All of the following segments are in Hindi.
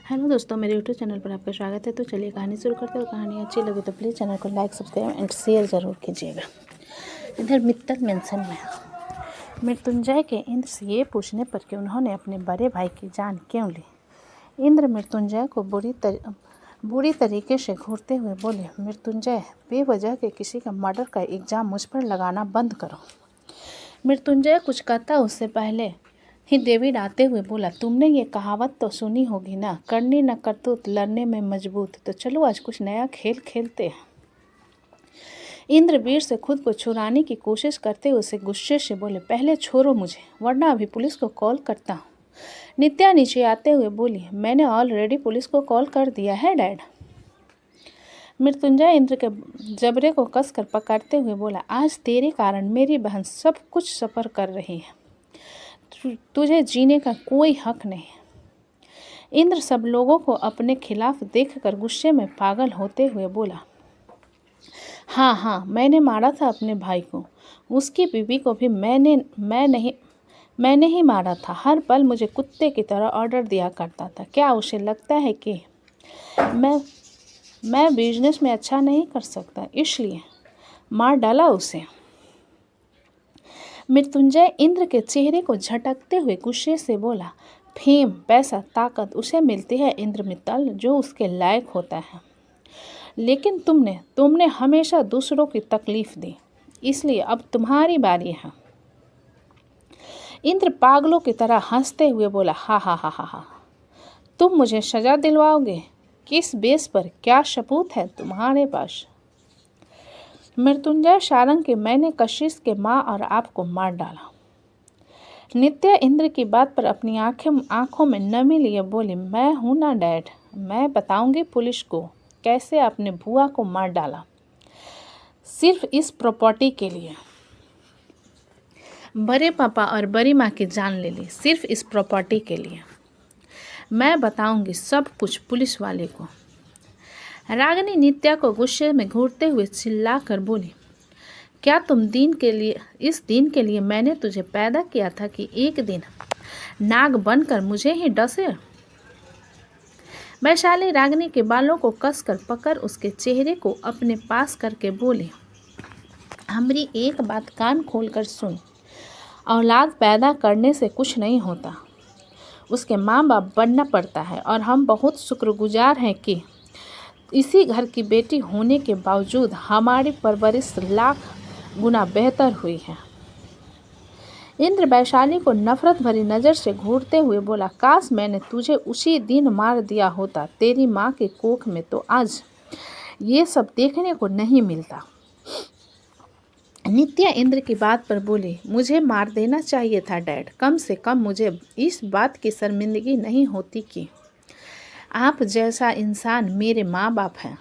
हेलो दोस्तों, मेरे यूट्यूब चैनल पर आपका स्वागत है। तो चलिए कहानी शुरू करते हैं। कहानी अच्छी लगे तो प्लीज़ चैनल को लाइक, सब्सक्राइब एंड शेयर ज़रूर कीजिएगा। इधर मित्तल मेंशन में मृत्युंजय के इंद्र से ये पूछने पर कि उन्होंने अपने बड़े भाई की जान क्यों ली, इंद्र मृत्युंजय को बुरी तरीके से घूरते हुए बोले, मृत्युंजय, बेवजह के किसी का मर्डर का इल्ज़ाम मुझ पर लगाना बंद करो। मृत्युंजय कुछ कहता उससे पहले ही डेविड आते हुए बोला, तुमने ये कहावत तो सुनी होगी ना, करनी न करतूत लड़ने में मजबूत। तो चलो आज कुछ नया खेल खेलते हैं। इंद्र वीर से खुद को छुड़ाने की कोशिश करते हुए उसे गुस्से से बोले, पहले छोड़ो मुझे, वरना अभी पुलिस को कॉल करता हूँ। नित्या नीचे आते हुए बोली, मैंने ऑलरेडी पुलिस को कॉल कर दिया है डैड। मृत्युंजय इंद्र के जबड़े को कसकर पकड़ते हुए बोला, आज तेरे कारण मेरी बहन सब कुछ सफ़र कर रही है, तुझे जीने का कोई हक नहीं। इंद्र सब लोगों को अपने खिलाफ देखकर गुस्से में पागल होते हुए बोला, हाँ, मैंने मारा था अपने भाई को, उसकी बीवी को भी मैंने ही मारा था। हर पल मुझे कुत्ते की तरह ऑर्डर दिया करता था। क्या उसे लगता है कि मैं बिजनेस में अच्छा नहीं कर सकता, इसलिए मार डाला उसे। मृत्युंजय इंद्र के चेहरे को झटकते हुए गुस्से से बोला, फेम, पैसा, ताकत उसे मिलती है इंद्र मित्तल, जो उसके लायक होता है, लेकिन तुमने हमेशा दूसरों की तकलीफ दी, इसलिए अब तुम्हारी बारी है। इंद्र पागलों की तरह हंसते हुए बोला, हा, तुम मुझे सजा दिलवाओगे? किस बेस पर? क्या सबूत है तुम्हारे पास? मृत्युंजय सारंग के मैंने कशिश के माँ और आपको मार डाला। नित्या इंद्र की बात पर अपनी आंखों में नमी लिए बोली, मैं हूं ना डैड, मैं बताऊंगी पुलिस को कैसे आपने बुआ को मार डाला, सिर्फ इस प्रॉपर्टी के लिए। बड़े पापा और बड़ी माँ की जान ले ली, सिर्फ इस प्रॉपर्टी के लिए। मैं बताऊंगी सब कुछ पुलिस वाले को। रागिनी नित्या को गुस्से में घूरते हुए चिल्ला कर बोली, क्या इस दिन के लिए मैंने तुझे पैदा किया था कि एक दिन नाग बनकर मुझे ही डसे? वैशाली रागिनी के बालों को कसकर पकड़ उसके चेहरे को अपने पास करके बोली, हमारी एक बात कान खोलकर सुन, औलाद पैदा करने से कुछ नहीं होता, उसके माँ बाप बनना पड़ता है, और हम बहुत शुक्रगुजार हैं कि इसी घर की बेटी होने के बावजूद हमारी परवरिश लाख गुना बेहतर हुई है। इंद्र वैशाली को नफरत भरी नज़र से घूरते हुए बोला, काश मैंने तुझे उसी दिन मार दिया होता तेरी माँ के कोख में, तो आज ये सब देखने को नहीं मिलता। नित्या इंद्र की बात पर बोली, मुझे मार देना चाहिए था डैड, कम से कम मुझे इस बात की शर्मिंदगी नहीं होती कि आप जैसा इंसान मेरे माँ बाप हैं।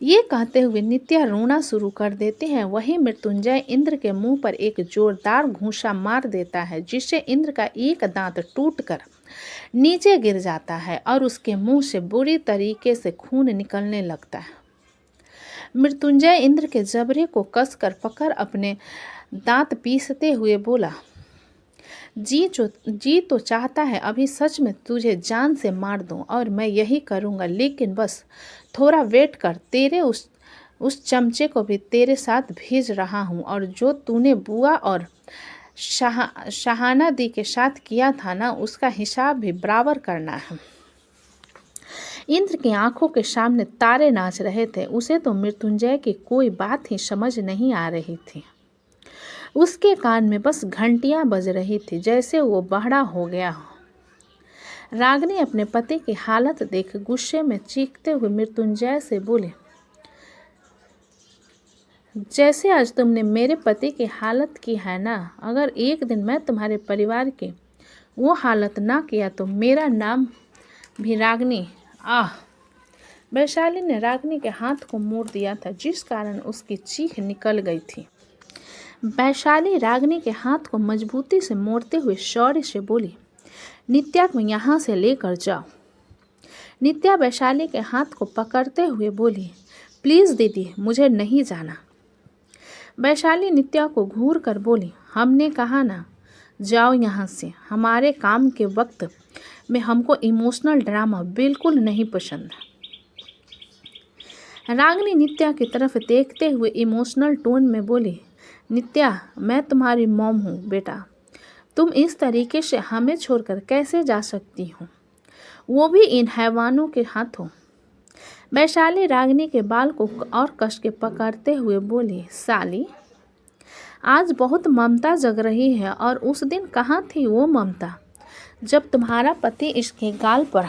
ये कहते हुए नित्या रोना शुरू कर देते हैं। वही मृत्युंजय इंद्र के मुंह पर एक जोरदार घूंसा मार देता है, जिससे इंद्र का एक दांत टूटकर नीचे गिर जाता है और उसके मुंह से बुरी तरीके से खून निकलने लगता है। मृत्युंजय इंद्र के जबड़े को कसकर पकड़ अपने दांत पीसते हुए बोला, जी तो चाहता है अभी सच में तुझे जान से मार दूं, और मैं यही करूंगा, लेकिन बस थोड़ा वेट कर, तेरे उस चमचे को भी तेरे साथ भेज रहा हूं, और जो तूने बुआ और शहाना दी के साथ किया था ना, उसका हिसाब भी बराबर करना है। इंद्र की आंखों के सामने तारे नाच रहे थे। उसे तो मृत्युंजय की कोई बात ही समझ नहीं आ रही थी। उसके कान में बस घंटियां बज रही थी, जैसे वो बहरा हो गया हो। रागिनी अपने पति की हालत देख गुस्से में चीखते हुए मृत्युंजय से बोले, जैसे आज तुमने मेरे पति की हालत की है ना, अगर एक दिन मैं तुम्हारे परिवार की वो हालत ना किया तो मेरा नाम भी रागिनी। वैशाली ने रागिनी के हाथ को मोड़ दिया था, जिस कारण उसकी चीख निकल गई थी। वैशाली रागिनी के हाथ को मजबूती से मोड़ते हुए शौर्य से बोली, नित्या को यहाँ से लेकर जाओ। नित्या वैशाली के हाथ को पकड़ते हुए बोली, प्लीज़ दीदी, मुझे नहीं जाना। वैशाली नित्या को घूर कर बोली, हमने कहा ना, जाओ यहाँ से, हमारे काम के वक्त में हमको इमोशनल ड्रामा बिल्कुल नहीं पसंद। रागिनी नित्या की तरफ देखते हुए इमोशनल टोन में बोली, नित्या, मैं तुम्हारी मॉम हूँ बेटा, तुम इस तरीके से हमें छोड़कर कैसे जा सकती हो, वो भी इन हैवानों के हाथों। वैशाली रागिनी के बाल को और कस के पकड़ते हुए बोली, साली, आज बहुत ममता जग रही है, और उस दिन कहाँ थी वो ममता जब तुम्हारा पति इसके गाल पर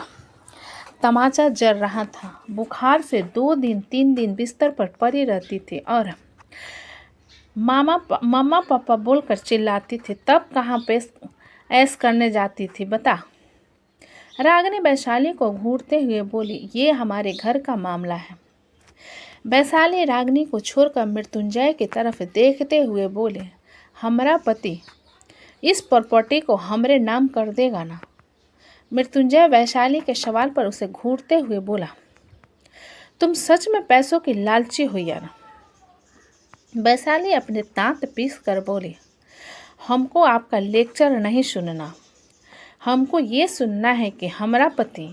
तमाचा जल रहा था, बुखार से 2 दिन 3 दिन बिस्तर पर पड़ी रहती थी और मम्मा पापा बोलकर चिल्लाती थी, तब कहाँ पे ऐश करने जाती थी बता। रागिनी वैशाली को घूरते हुए बोली, ये हमारे घर का मामला है। वैशाली रागिनी को छोड़कर मृत्युंजय की तरफ देखते हुए बोले, हमारा पति इस प्रॉपर्टी को हमरे नाम कर देगा ना। मृत्युंजय वैशाली के सवाल पर उसे घूरते हुए बोला, तुम सच में पैसों की लालची हो यार। वैशाली अपने दांत पीस कर बोली, हमको आपका लेक्चर नहीं सुनना, हमको ये सुनना है कि हमारा पति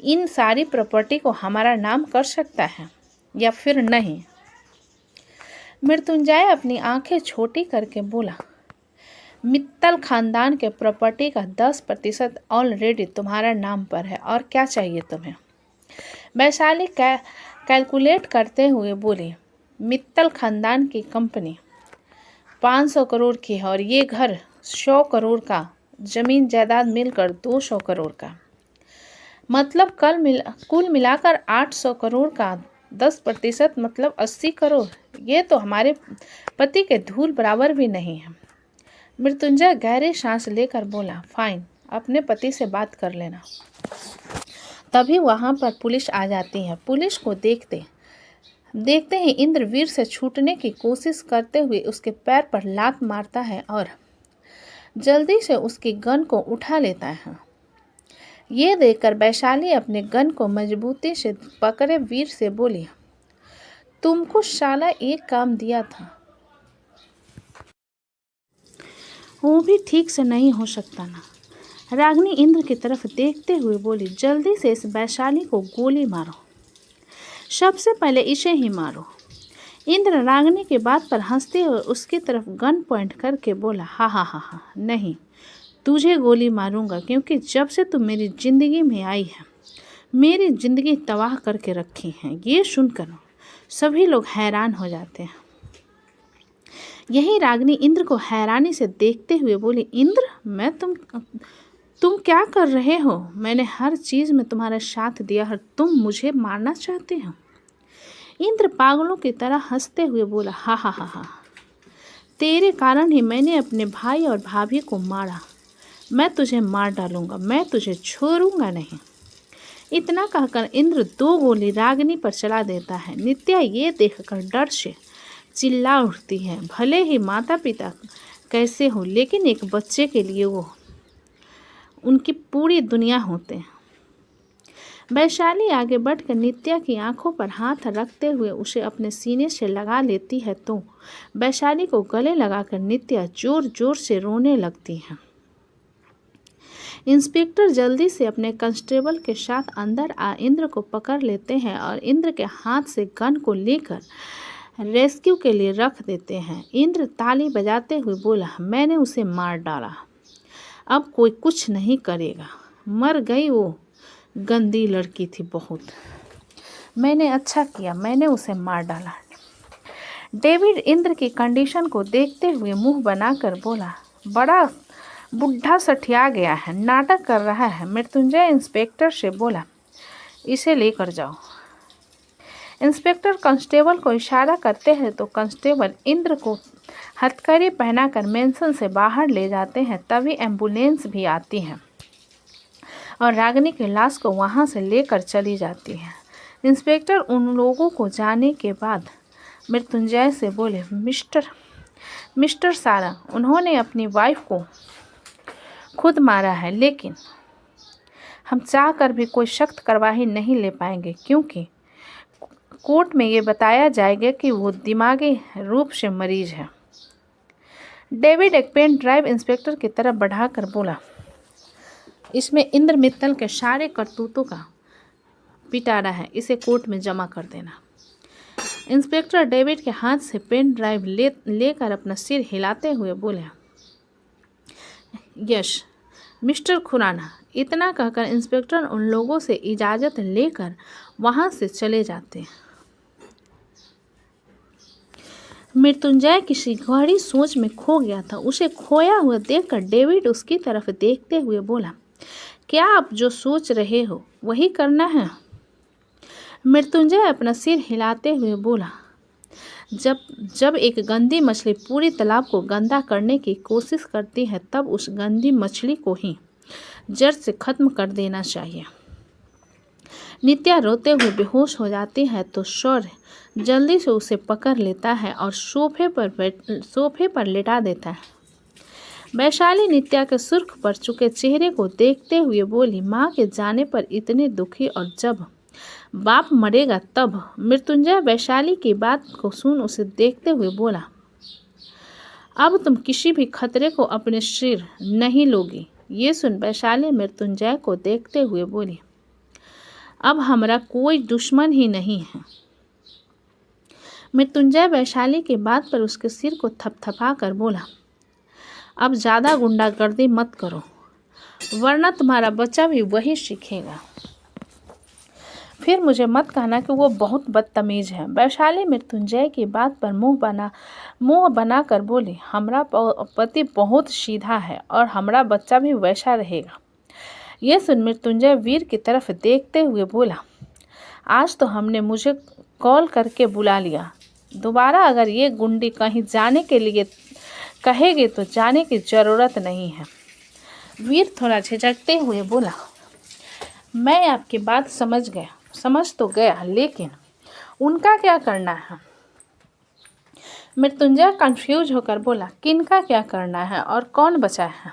इन सारी प्रॉपर्टी को हमारा नाम कर सकता है या फिर नहीं। मृत्युंजय अपनी आंखें छोटी करके बोला, मित्तल खानदान के प्रॉपर्टी का 10% ऑलरेडी तुम्हारा नाम पर है, और क्या चाहिए तुम्हें। वैशाली कैलकुलेट करते हुए बोली, मित्तल खानदान की कंपनी 500 करोड़ की है और ये घर 100 करोड़ का, जमीन जायदाद मिलकर 200 करोड़ का, मतलब कुल मिलाकर 800 करोड़ का 10% मतलब 80 करोड़। ये तो हमारे पति के धूल बराबर भी नहीं है। मृत्युंजय गहरी सांस लेकर बोला, फाइन, अपने पति से बात कर लेना। तभी वहाँ पर पुलिस आ जाती है। पुलिस को देखते ही इंद्र वीर से छूटने की कोशिश करते हुए उसके पैर पर लात मारता है और जल्दी से उसकी गन को उठा लेता है। ये देखकर वैशाली अपने गन को मजबूती से पकड़े वीर से बोली, तुमको साला एक काम दिया था, वो भी ठीक से नहीं हो सकता ना। रागिनी इंद्र की तरफ देखते हुए बोली, जल्दी से इस वैशाली को गोली मारो, सबसे पहले इसे ही मारो। इंद्र रागिनी की बात पर हंसते हुए उसकी तरफ गन पॉइंट करके बोला, हा, नहीं, तुझे गोली मारूंगा, क्योंकि जब से तुम मेरी ज़िंदगी में आई है मेरी ज़िंदगी तबाह करके रखी है। ये सुनकर सभी लोग हैरान हो जाते हैं। यही रागिनी इंद्र को हैरानी से देखते हुए बोली, इंद्र, तुम क्या कर रहे हो? मैंने हर चीज़ में तुम्हारा साथ दिया है, तुम मुझे मारना चाहते हो? इंद्र पागलों की तरह हंसते हुए बोला, हा, तेरे कारण ही मैंने अपने भाई और भाभी को मारा, मैं तुझे मार डालूंगा, मैं तुझे छोड़ूंगा नहीं। इतना कहकर इंद्र 2 गोली रागिनी पर चला देता है। नित्या ये देखकर डर से चिल्ला उठती है। भले ही माता पिता कैसे हो, लेकिन एक बच्चे के लिए वो उनकी पूरी दुनिया होते हैं। वैशाली आगे बढ़कर नित्या की आंखों पर हाथ रखते हुए उसे अपने सीने से लगा लेती है तो वैशाली को गले लगाकर नित्या जोर जोर से रोने लगती है। इंस्पेक्टर जल्दी से अपने कांस्टेबल के साथ अंदर आ इंद्र को पकड़ लेते हैं और इंद्र के हाथ से गन को लेकर रेस्क्यू के लिए रख देते हैं। इंद्र ताली बजाते हुए बोला, मैंने उसे मार डाला, अब कोई कुछ नहीं करेगा। मर गई वो गंदी लड़की थी बहुत, मैंने अच्छा किया, मैंने उसे मार डाला। डेविड इंद्र की कंडीशन को देखते हुए मुंह बनाकर बोला, बड़ा बुढ़ा सठिया गया है, नाटक कर रहा है। मृत्युंजय इंस्पेक्टर से बोला, इसे लेकर जाओ। इंस्पेक्टर कांस्टेबल को इशारा करते हैं तो कांस्टेबल इंद्र को हथकड़ी पहनाकर मेंशन से बाहर ले जाते हैं। तभी एम्बुलेंस भी आती है और रागिनी की लाश को वहां से लेकर चली जाती है। इंस्पेक्टर उन लोगों को जाने के बाद मृत्युंजय से बोले, मिस्टर सारा, उन्होंने अपनी वाइफ को खुद मारा है, लेकिन हम चाहकर भी कोई सख्त कार्रवाई नहीं ले पाएंगे, क्योंकि कोर्ट में ये बताया जाएगा कि वो दिमागी रूप से मरीज है। डेविड एक पेन ड्राइव इंस्पेक्टर की तरफ बढ़ाकर बोला, इसमें इंद्र मित्तल के सारे करतूतों का पिटारा है, इसे कोर्ट में जमा कर देना। इंस्पेक्टर डेविड के हाथ से पेन ड्राइव लेकर अपना सिर हिलाते हुए बोले, यश मिस्टर खुराना। इतना कहकर इंस्पेक्टर उन लोगों से इजाज़त लेकर वहाँ से चले जाते। मृत्युंजय किसी गहरी सोच में खो गया था। उसे खोया हुआ देखकर डेविड उसकी तरफ देखते हुए बोला, क्या आप जो सोच रहे हो वही करना है? मृत्युंजय अपना सिर हिलाते हुए बोला, जब एक गंदी मछली पूरी तालाब को गंदा करने की कोशिश करती है तब उस गंदी मछली को ही जड़ से खत्म कर देना चाहिए। नित्या रोते हुए बेहोश हो जाती है तो शौर्य जल्दी से उसे पकड़ लेता है और सोफे पर लेटा देता है। वैशाली नित्या के सुर्ख पड़ चुके चेहरे को देखते हुए बोली, माँ के जाने पर इतने दुखी और जब बाप मरेगा तब। मृत्युंजय वैशाली की बात को सुन उसे देखते हुए बोला, अब तुम किसी भी खतरे को अपने सिर नहीं लोगी। ये सुन वैशाली मृत्युंजय को देखते हुए बोली, अब हमारा कोई दुश्मन ही नहीं है। मृत्युंजय वैशाली की बात पर उसके सिर को थपथपा कर बोला, अब ज़्यादा गुंडागर्दी मत करो वरना तुम्हारा बच्चा भी वही सीखेगा। फिर मुझे मत कहना कि वो बहुत बदतमीज है। वैशाली मृत्युंजय की बात पर मुंह बना कर बोली, हमारा पति बहुत सीधा है और हमारा बच्चा भी वैसा रहेगा। यह सुन मृत्युंजय वीर की तरफ देखते हुए बोला, आज तो हमने मुझे कॉल करके बुला लिया, दोबारा अगर ये गुंडी कहीं जाने के लिए कहेगी तो जाने की ज़रूरत नहीं है। वीर थोड़ा झिझकते हुए बोला, मैं आपकी बात समझ तो गया, लेकिन उनका क्या करना है? मृत्युंजय कंफ्यूज होकर बोला, किनका क्या करना है और कौन बचा है?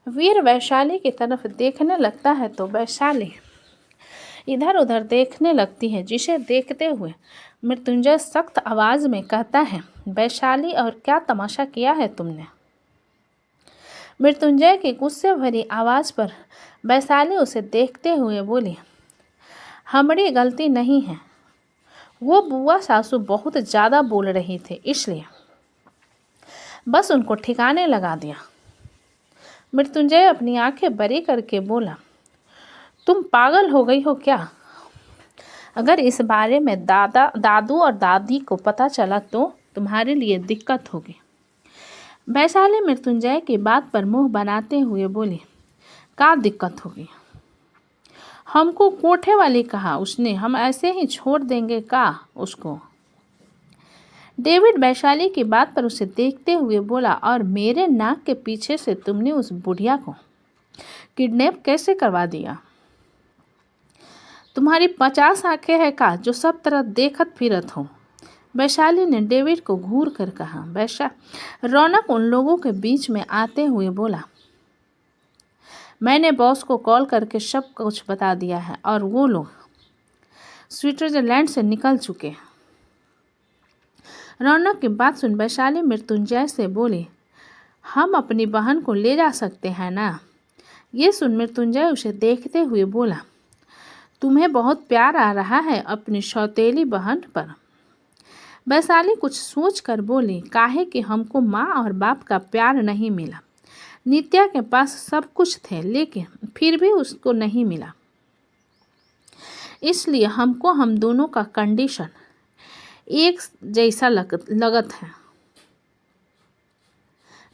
वीर वैशाली की तरफ देखने लगता है तो वैशाली इधर उधर देखने लगती है, जिसे देखते हुए मृत्युंजय सख्त आवाज़ में कहता है, वैशाली और क्या तमाशा किया है तुमने? मृत्युंजय की गुस्से भरी आवाज़ पर वैशाली उसे देखते हुए बोली, हमारी गलती नहीं है, वो बुआ सासू बहुत ज़्यादा बोल रही थी इसलिए बस उनको ठिकाने लगा दिया। मृत्युंजय अपनी आंखें बड़ी करके बोला, तुम पागल हो गई हो क्या? अगर इस बारे में दादू और दादी को पता चला तो तुम्हारे लिए दिक्कत होगी। वैशाली मृत्युंजय की बात पर मुंह बनाते हुए बोली, क्या दिक्कत होगी? हमको कोठे वाली कहा उसने, हम ऐसे ही छोड़ देंगे का उसको? डेविड वैशाली की बात पर उसे देखते हुए बोला, और मेरे नाक के पीछे से तुमने उस बुढ़िया को किडनैप कैसे करवा दिया? तुम्हारी 50 आंखें हैं का जो सब तरफ देखत फिरत हो? वैशाली ने डेविड को घूर कर कहा। रौनक उन लोगों के बीच में आते हुए बोला, मैंने बॉस को कॉल करके सब कुछ बता दिया है और वो लोग स्विट्जरलैंड से निकल चुके हैं। रौनक की बात सुन वैशाली मृत्युंजय से बोली, हम अपनी बहन को ले जा सकते हैं ना? ये सुन मृत्युंजय उसे देखते हुए बोला, तुम्हें बहुत प्यार आ रहा है अपनी सौतेली बहन पर। वैशाली कुछ सोच कर बोली, काहे कि हमको माँ और बाप का प्यार नहीं मिला। नित्या के पास सब कुछ थे लेकिन फिर भी उसको नहीं मिला, इसलिए हमको हम दोनों का कंडीशन एक जैसा लगत है।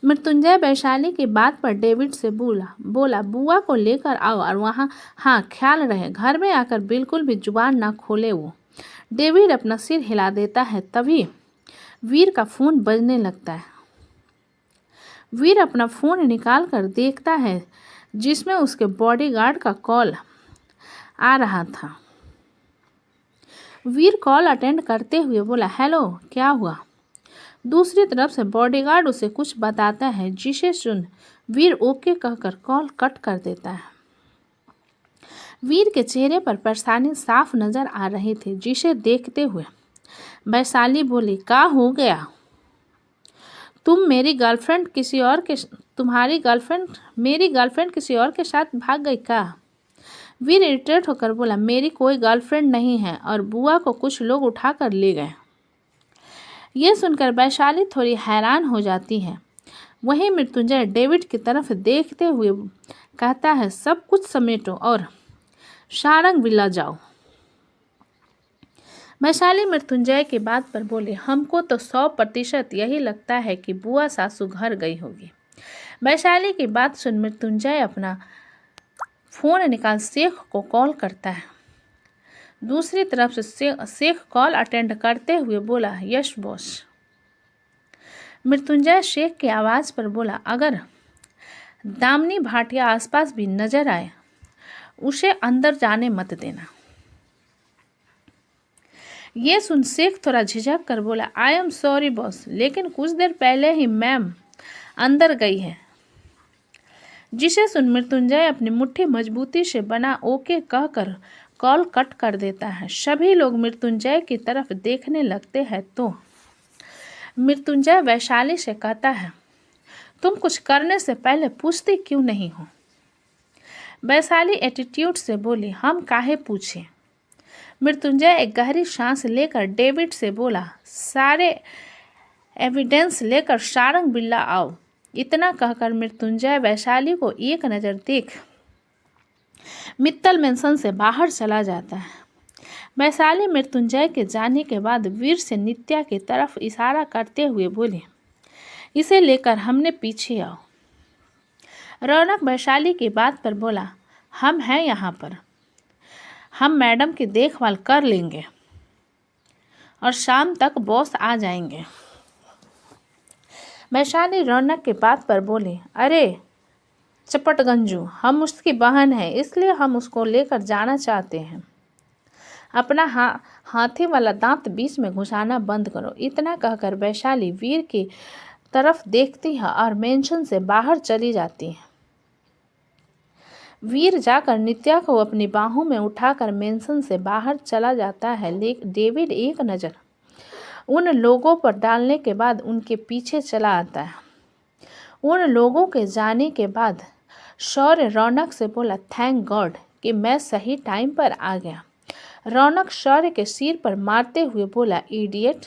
मृत्युंजय वैशाली की बात पर डेविड से बोला बुआ को लेकर आओ और वहाँ हाँ ख्याल रहे घर में आकर बिल्कुल भी जुबान ना खोले वो। डेविड अपना सिर हिला देता है, तभी वीर का फ़ोन बजने लगता है। वीर अपना फ़ोन निकाल कर देखता है जिसमें उसके बॉडीगार्ड का कॉल आ रहा था। वीर कॉल अटेंड करते हुए बोला, हेलो क्या हुआ? दूसरी तरफ से बॉडीगार्ड उसे कुछ बताता है, जिसे सुन वीर ओके कहकर कॉल कट कर देता है। वीर के चेहरे पर परेशानी साफ नजर आ रही थी, जिसे देखते हुए वैशाली बोली, क्या हो गया? तुम मेरी गर्लफ्रेंड किसी और के साथ भाग गई क्या? वीर इरिटेट होकर बोला, मेरी कोई गर्लफ्रेंड नहीं है और बुआ को कुछ लोग उठा कर ले गए। ये सुनकर वैशाली थोड़ी हैरान हो जाती है। वहीं मृत्युंजय डेविड की तरफ देखते हुए कहता है, सब कुछ समेटो और सारंग विला जाओ। वैशाली मृत्युंजय की बात पर बोले, हमको तो 100% यही लगता है कि बुआ सासू घर गई होगी। वैशाली की बात सुन मृत्युंजय अपना फ़ोन निकाल शेख को कॉल करता है। दूसरी तरफ से शेख कॉल अटेंड करते हुए बोला, यस बॉस। मृत्युंजय शेख की आवाज़ पर बोला, अगर दामिनी भाटिया आसपास भी नजर आए उसे अंदर जाने मत देना। ये सुन शेख थोड़ा झिझक कर बोला, आई एम सॉरी बॉस, लेकिन कुछ देर पहले ही मैम अंदर गई है। जिसे सुन मृत्युंजय अपनी मुट्ठी मजबूती से बना ओके कहकर कॉल कट कर देता है। सभी लोग मृत्युंजय की तरफ देखने लगते हैं तो मृत्युंजय वैशाली से कहता है, तुम कुछ करने से पहले पूछती क्यों नहीं हो? वैशाली एटीट्यूड से बोली, हम काहे पूछे? मृत्युंजय एक गहरी सांस लेकर डेविड से बोला, सारे एविडेंस लेकर सारंग बिल्ला आओ। इतना कहकर मृत्युंजय वैशाली को एक नज़र देख मित्तल मेंशन से बाहर चला जाता है। वैशाली मृत्युंजय के जाने के बाद वीर से नित्या की तरफ इशारा करते हुए बोले, इसे लेकर हमने पीछे आओ। रौनक वैशाली की बात पर बोला, हम हैं यहाँ पर, हम मैडम की देखभाल कर लेंगे और शाम तक बॉस आ जाएंगे। वैशाली रौनक की बात पर बोली, अरे चपटगंजू, हम उसकी बहन हैं, इसलिए हम उसको लेकर जाना चाहते हैं। अपना हाथी वाला दांत बीच में घुसाना बंद करो। इतना कहकर वैशाली वीर की तरफ देखती है और मेंशन से बाहर चली जाती है। वीर जाकर नित्या को अपनी बाहों में उठाकर मेंशन से बाहर चला जाता है। डेविड एक नज़र उन लोगों पर डालने के बाद उनके पीछे चला आता है। उन लोगों के जाने के बाद शौर्य रौनक से बोला, थैंक गॉड कि मैं सही टाइम पर आ गया। रौनक शौर्य के सिर पर मारते हुए बोला, इडियट,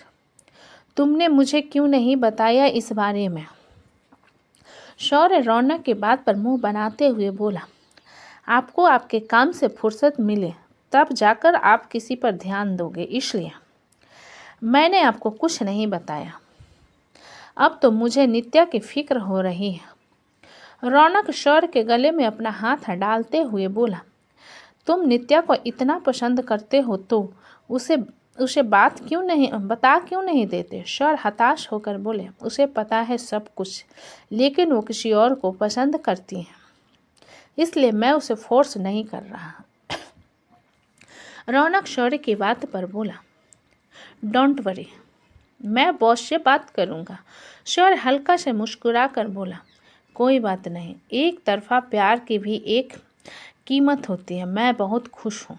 तुमने मुझे क्यों नहीं बताया इस बारे में? शौर्य रौनक की बात पर मुंह बनाते हुए बोला, आपको आपके काम से फुर्सत मिले तब जाकर आप किसी पर ध्यान दोगे, इसलिए मैंने आपको कुछ नहीं बताया। अब तो मुझे नित्या की फिक्र हो रही है। रौनक शौर्य के गले में अपना हाथ डालते हुए बोला, तुम नित्या को इतना पसंद करते हो तो उसे बता क्यों नहीं देते? शौर्य हताश होकर बोले, उसे पता है सब कुछ, लेकिन वो किसी और को पसंद करती है, इसलिए मैं उसे फोर्स नहीं कर रहा। रौनक शौर्य की बात पर बोला, डोंट वरी, मैं बॉस से बात करूँगा। शौर्य हल्का से मुस्कुरा कर बोला, कोई बात नहीं, एक तरफा प्यार की भी एक कीमत होती है, मैं बहुत खुश हूँ।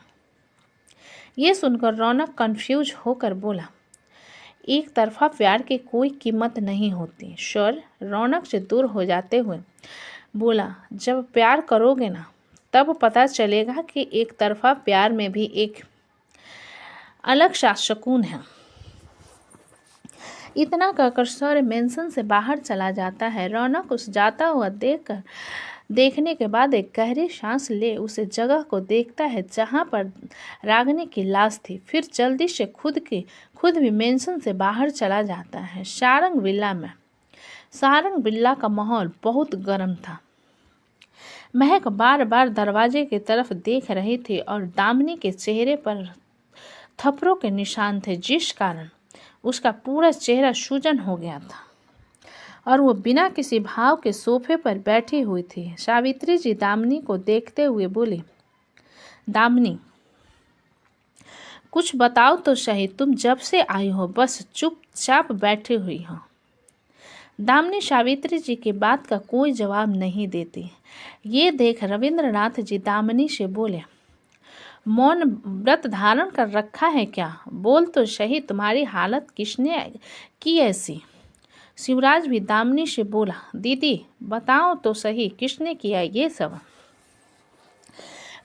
ये सुनकर रौनक कंफ्यूज होकर बोला, एक तरफा प्यार की कोई कीमत नहीं होती। शौर्य रौनक से दूर हो जाते हुए बोला, जब प्यार करोगे ना तब पता चलेगा कि एक तरफा प्यार में भी एक अलग सा सुकून है। इतना कहकर शौर्य मेंशन से बाहर चला जाता है। रौनक उस जाता हुआ देखने के बाद एक गहरी सांस ले उस जगह को देखता है जहाँ पर रागिनी की लाश थी। फिर जल्दी से खुद भी मेंशन से बाहर चला जाता है। सारंग विला का माहौल बहुत गर्म था। महक बार बार दरवाजे की तरफ देख रही थी और दामिनी के चेहरे पर थप्पड़ों के निशान थे, जिस कारण उसका पूरा चेहरा सूजन हो गया था और वो बिना किसी भाव के सोफे पर बैठी हुई थी। सावित्री जी दामिनी को देखते हुए बोली, दामिनी, कुछ बताओ तो सही, तुम जब से आई हो बस चुपचाप बैठी हुई हो। दामिनी सावित्री जी की बात का कोई जवाब नहीं देती। ये देख रविंद्रनाथ जी दामिनी से बोले, मौन व्रत धारण कर रखा है क्या? बोल तो सही, तुम्हारी हालत किसने की ऐसी? शिवराज भी दामिनी से बोला, दीदी बताओ तो सही, किसने किया ये सब?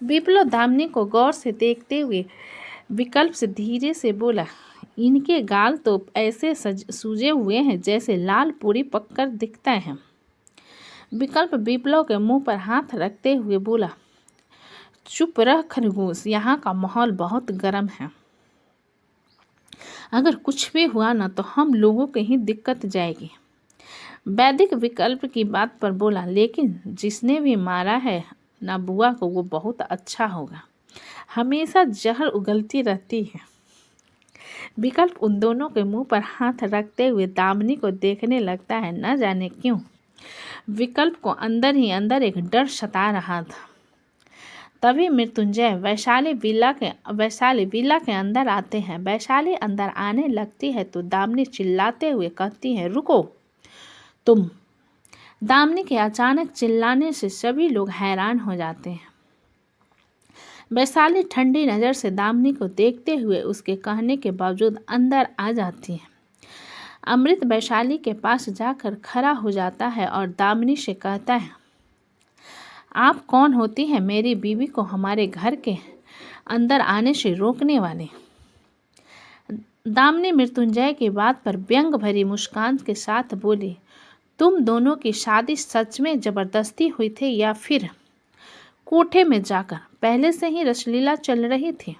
विप्लव दामिनी को गौर से देखते हुए विकल्प से धीरे से बोला, इनके गाल तो ऐसे सूजे हुए हैं जैसे लाल पूरी पककर दिखता है। विकल्प विप्लव के मुंह पर हाथ रखते हुए बोला, चुप रह खरगोश, यहाँ का माहौल बहुत गर्म है। अगर कुछ भी हुआ ना तो हम लोगों को ही दिक्कत जाएगी। वैदिक विकल्प की बात पर बोला, लेकिन जिसने भी मारा है ना बुआ को वो बहुत अच्छा होगा, हमेशा जहर उगलती रहती है। विकल्प उन दोनों के मुंह पर हाथ रखते हुए दामिनी को देखने लगता है। न जाने क्यों विकल्प को अंदर ही अंदर एक डर सता रहा था। तभी मृत्युंजय वैशाली विला के अंदर आते हैं। वैशाली अंदर आने लगती है तो दामिनी चिल्लाते हुए कहती है, रुको तुम। दामिनी के अचानक चिल्लाने से सभी लोग हैरान हो जाते हैं। वैशाली ठंडी नज़र से दामिनी को देखते हुए उसके कहने के बावजूद अंदर आ जाती है। अमृत वैशाली के पास जाकर खड़ा हो जाता है और दामिनी से कहता है, आप कौन होती हैं मेरी बीवी को हमारे घर के अंदर आने से रोकने वाले? दामिनी मृत्युंजय की बात पर व्यंग भरी मुस्कान के साथ बोली, तुम दोनों की शादी सच में जबरदस्ती हुई थी या फिर कोठे में जाकर पहले से ही रसलीला चल रही थी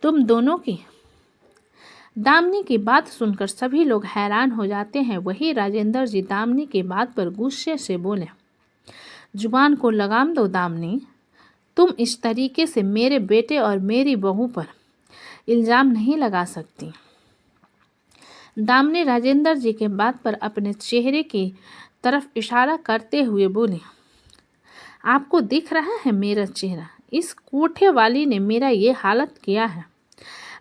तुम दोनों की? दामिनी की बात सुनकर सभी लोग हैरान हो जाते हैं। वही राजेंद्र जी दामिनी की बात पर गुस्से से बोले, जुबान को लगाम दो दामिनी, तुम इस तरीके से मेरे बेटे और मेरी बहू पर इल्ज़ाम नहीं लगा सकती। दामिनी राजेंद्र जी के बात पर अपने चेहरे की तरफ इशारा करते हुए बोली, आपको दिख रहा है मेरा चेहरा? इस कोठे वाली ने मेरा ये हालत किया है।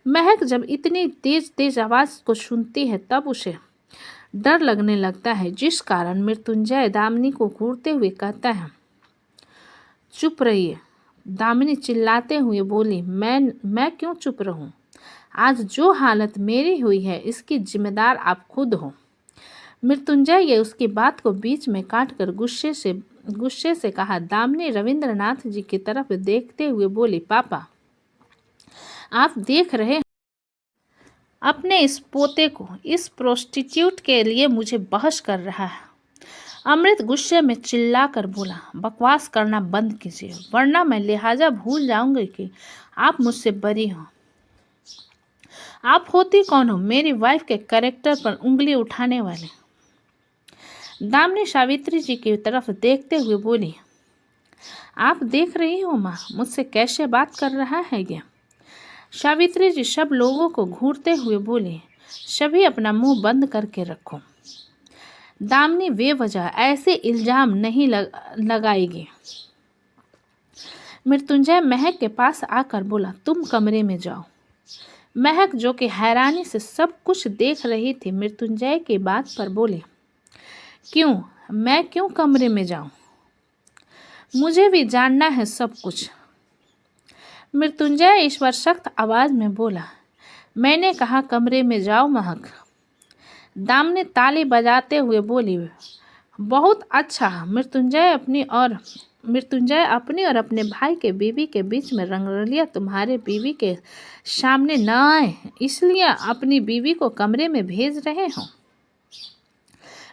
महक जब इतनी तेज तेज आवाज़ को सुनती है तब उसे डर लगने लगता है, जिस कारण मृत्युंजय दामिनी को घूरते हुए कहता है, चुप रहिए। दामिनी चिल्लाते हुए बोली, मैं क्यों चुप रहूं? आज जो हालत मेरी हुई है इसकी जिम्मेदार आप खुद हो। मृत्युंजय ये उसकी बात को बीच में काटकर गुस्से से कहा। दामिनी रविंद्रनाथ जी की तरफ देखते हुए बोली, पापा आप देख रहे हैं अपने इस पोते को इस प्रोस्टिट्यूट के लिए मुझे बहस कर रहा है। अमृत गुस्से में चिल्लाकर बोला, बकवास करना बंद कीजिए वरना मैं लिहाजा भूल जाऊंगी कि आप मुझसे बरी हो। आप होती कौन हो मेरी वाइफ के कैरेक्टर पर उंगली उठाने वाले? दामिनी सावित्री जी की तरफ देखते हुए बोली, आप देख रही हो माँ मुझसे कैसे बात कर रहा है ये? सावित्री जी सब लोगों को घूरते हुए बोली, सभी अपना मुंह बंद करके रखो। दामिनी बेवजह ऐसे इल्जाम नहीं लगाएगी। मृत्युंजय महक के पास आकर बोला, तुम कमरे में जाओ। महक जो कि हैरानी से सब कुछ देख रही थी मृत्युंजय की बात पर बोली, क्यों? मैं क्यों कमरे में जाऊं? मुझे भी जानना है सब कुछ। मृत्युंजय ईश्वर सख्त आवाज में बोला, मैंने कहा कमरे में जाओ महक। दामिनी ताली बजाते हुए बोली, बहुत अच्छा। मृत्युंजय अपनी और अपने भाई के बीवी के बीच में रंगरलिया तुम्हारे बीवी के सामने न आए, इसलिए अपनी बीवी को कमरे में भेज रहे हो।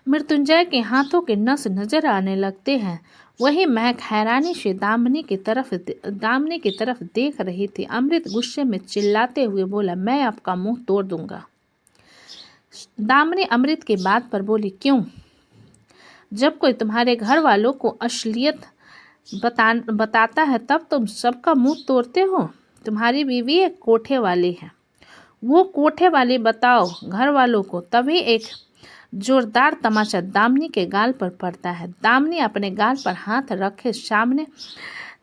मृत्युंजय के हाथों के नस नजर आने लगते हैं। वही महक हैरानी से दामिनी की तरफ देख रही थी। अमृत गुस्से में चिल्लाते हुए बोला, मैं आपका मुंह तोड़ दूंगा। दामिनी अमृत की बात पर बोली, क्यों? जब कोई तुम्हारे घर वालों को असलियत बताता है तब तुम सबका मुंह तोड़ते हो। तुम्हारी बीवी एक कोठे वाली है, वो कोठे वाली बताओ घर वालों को। तभी एक जोरदार तमाचा दामिनी के गाल पर पड़ता है। दामिनी अपने गाल पर हाथ रखे सामने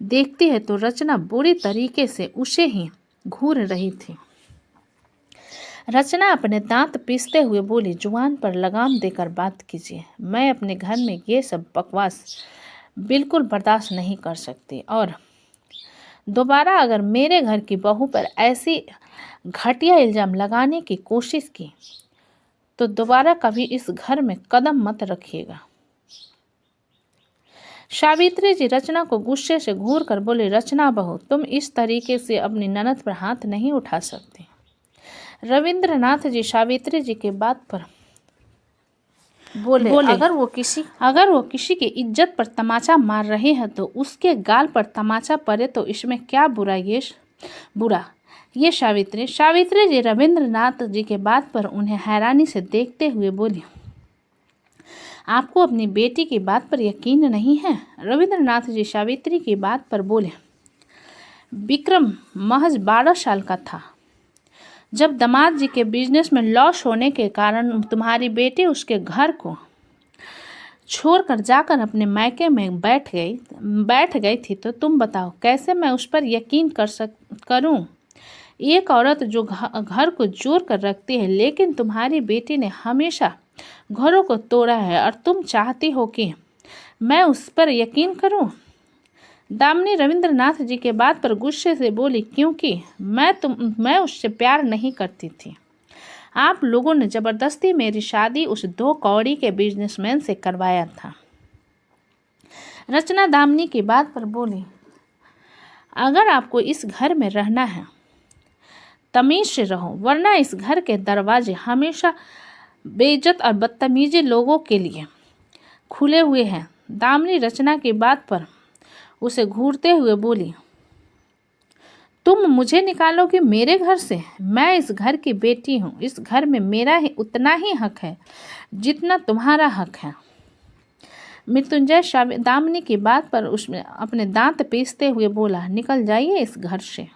देखती है तो रचना बुरी तरीके से उसे ही घूर रही थी। रचना अपने दांत पीसते हुए बोली, जुबान पर लगाम देकर बात कीजिए। मैं अपने घर में ये सब बकवास बिल्कुल बर्दाश्त नहीं कर सकती, और दोबारा अगर मेरे घर की बहू पर ऐसी घटिया इल्ज़ाम लगाने की कोशिश की तो दोबारा कभी इस घर में कदम मत रखिएगा। सावित्री जी रचना को गुस्से से घूर कर बोले, रचना बहू, तुम इस तरीके से अपनी ननद पर हाथ नहीं उठा सकती। रविंद्रनाथ जी सावित्री जी के बात पर बोले अगर वो किसी की इज्जत पर तमाचा मार रहे हैं तो उसके गाल पर तमाचा पड़े तो इसमें क्या बुरा। ये सावित्री जी रविंद्रनाथ जी के बात पर उन्हें हैरानी से देखते हुए बोली, आपको अपनी बेटी की बात पर यकीन नहीं है। रविंद्रनाथ जी सावित्री की बात पर बोले, विक्रम महज 12 साल का था जब दामाद जी के बिजनेस में लॉस होने के कारण तुम्हारी बेटी उसके घर को छोड़कर जाकर अपने मायके में बैठ गई थी। तो तुम बताओ कैसे मैं उस पर यकीन करूं। एक औरत जो घर को जोड़ कर रखती है, लेकिन तुम्हारी बेटी ने हमेशा घरों को तोड़ा है और तुम चाहती हो कि मैं उस पर यकीन करूं। दामिनी रविंद्रनाथ जी के बात पर गुस्से से बोली, क्योंकि मैं उससे प्यार नहीं करती थी। आप लोगों ने जबरदस्ती मेरी शादी उस 2 कौड़ी के बिजनेसमैन से करवाया था। रचना दामिनी की बात पर बोली, अगर आपको इस घर में रहना है तमीज से रहो, वरना इस घर के दरवाजे हमेशा बेइज्जत और बदतमीजी लोगों के लिए खुले हुए हैं। दामिनी रचना की बात पर उसे घूरते हुए बोली, तुम मुझे निकालोगे मेरे घर से? मैं इस घर की बेटी हूँ। इस घर में मेरा ही उतना ही हक है जितना तुम्हारा हक है। मृत्युंजय दामिनी की बात पर उसमें अपने दांत पीसते हुए बोला, निकल जाइए इस घर से,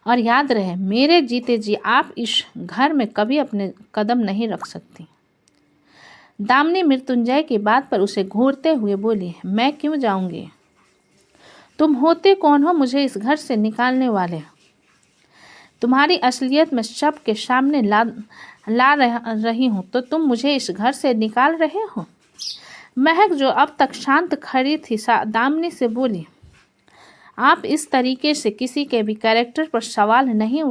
और याद रहे मेरे जीते जी आप इस घर में कभी अपने कदम नहीं रख सकती। दामिनी मृत्युंजय की बात पर उसे घूरते हुए बोली, मैं क्यों जाऊंगी? तुम होते कौन हो मुझे इस घर से निकालने वाले? तुम्हारी असलियत मैं सबके सामने ला रही हूँ तो तुम मुझे इस घर से निकाल रहे हो। महक जो अब तक शांत खड़ी थी दामिनी से बोली, आप इस तरीके से किसी के भी कैरेक्टर पर सवाल नहीं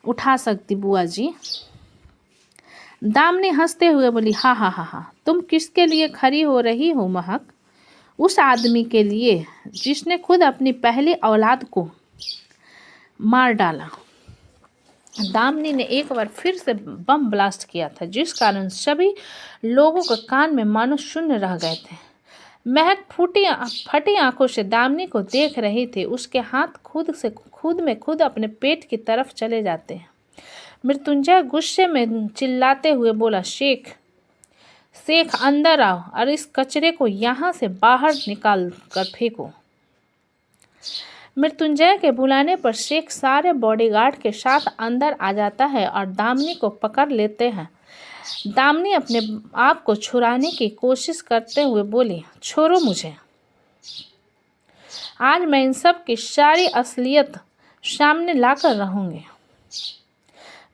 उठा सकती बुआ जी। दामिनी हंसते हुए बोली, हाँ हाँ हाँ हाँ, तुम किसके लिए खड़ी हो रही हो महक? उस आदमी के लिए जिसने खुद अपनी पहली औलाद को मार डाला। दामिनी ने एक बार फिर से बम ब्लास्ट किया था, जिस कारण सभी लोगों के कान में मानो शून्य रह गए थे। महक फटी आंखों से दामिनी को देख रही थी। उसके हाथ खुद अपने पेट की तरफ चले जाते हैं। मृत्युंजय गुस्से में चिल्लाते हुए बोला, शेख अंदर आओ और इस कचरे को यहाँ से बाहर निकाल कर फेंको। मृत्युंजय के बुलाने पर शेख सारे बॉडीगार्ड के साथ अंदर आ जाता है और दामिनी को पकड़ लेते हैं। दामिनी अपने आप को छुड़ाने की कोशिश करते हुए बोली, छोड़ो मुझे, आज मैं इन सब की सारी असलियत सामने लाकर रहूंगी।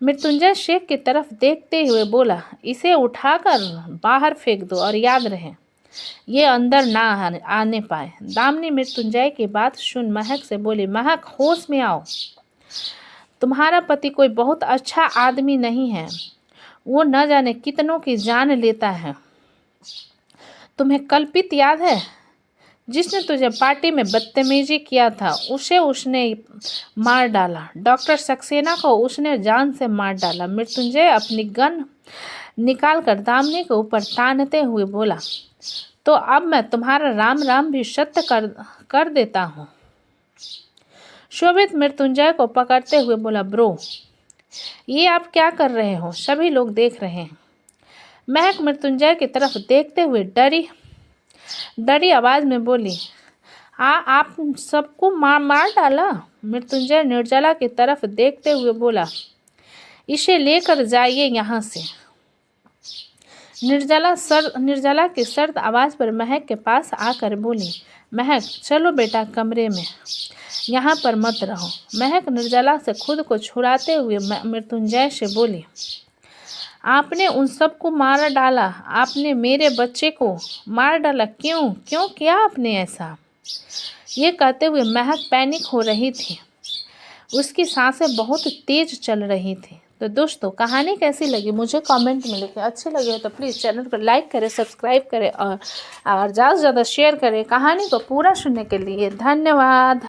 मृत्युंजय शेख की तरफ देखते हुए बोला, इसे उठाकर बाहर फेंक दो और याद रहे ये अंदर ना आने पाए। दामिनी मृत्युंजय की बात सुन महक से बोली, महक होश में आओ, तुम्हारा पति कोई बहुत अच्छा आदमी नहीं है, वो न जाने कितनों की जान लेता है। तुम्हें कल्पित याद है जिसने तुझे पार्टी में बदतमीजी किया था, उसने मार डाला। डॉक्टर सक्सेना को उसने जान से मार डाला। मृत्युंजय अपनी गन निकालकर दामिनी के ऊपर तानते हुए बोला, तो अब मैं तुम्हारा राम भी सत्य कर देता हूँ। शोभित मृत्युंजय को पकड़ते हुए बोला, ब्रो ये आप क्या कर रहे हो? सभी लोग देख रहे हैं। महक मृत्युंजय की तरफ देखते हुए डरी आवाज में बोली, आप सबको मार डाला? मृत्युंजय निर्जला की तरफ देखते हुए बोला, इसे लेकर जाइए यहाँ से। निर्जला की सर्द आवाज पर महक के पास आकर बोली, महक चलो बेटा कमरे में, यहाँ पर मत रहो। महक निर्जला से खुद को छुड़ाते हुए मृत्युंजय से बोली, आपने उन सबको मार डाला, आपने मेरे बच्चे को मार डाला, क्यों किया आपने ऐसा? ये कहते हुए महक पैनिक हो रही थी। उसकी सांसें बहुत तेज चल रही थी। तो दोस्तों कहानी कैसी लगी मुझे कमेंट में लिखें, अच्छी लगी हो तो प्लीज़ चैनल को लाइक करें, सब्सक्राइब करें और ज़्यादा से ज़्यादा शेयर करें। कहानी को पूरा सुनने के लिए धन्यवाद।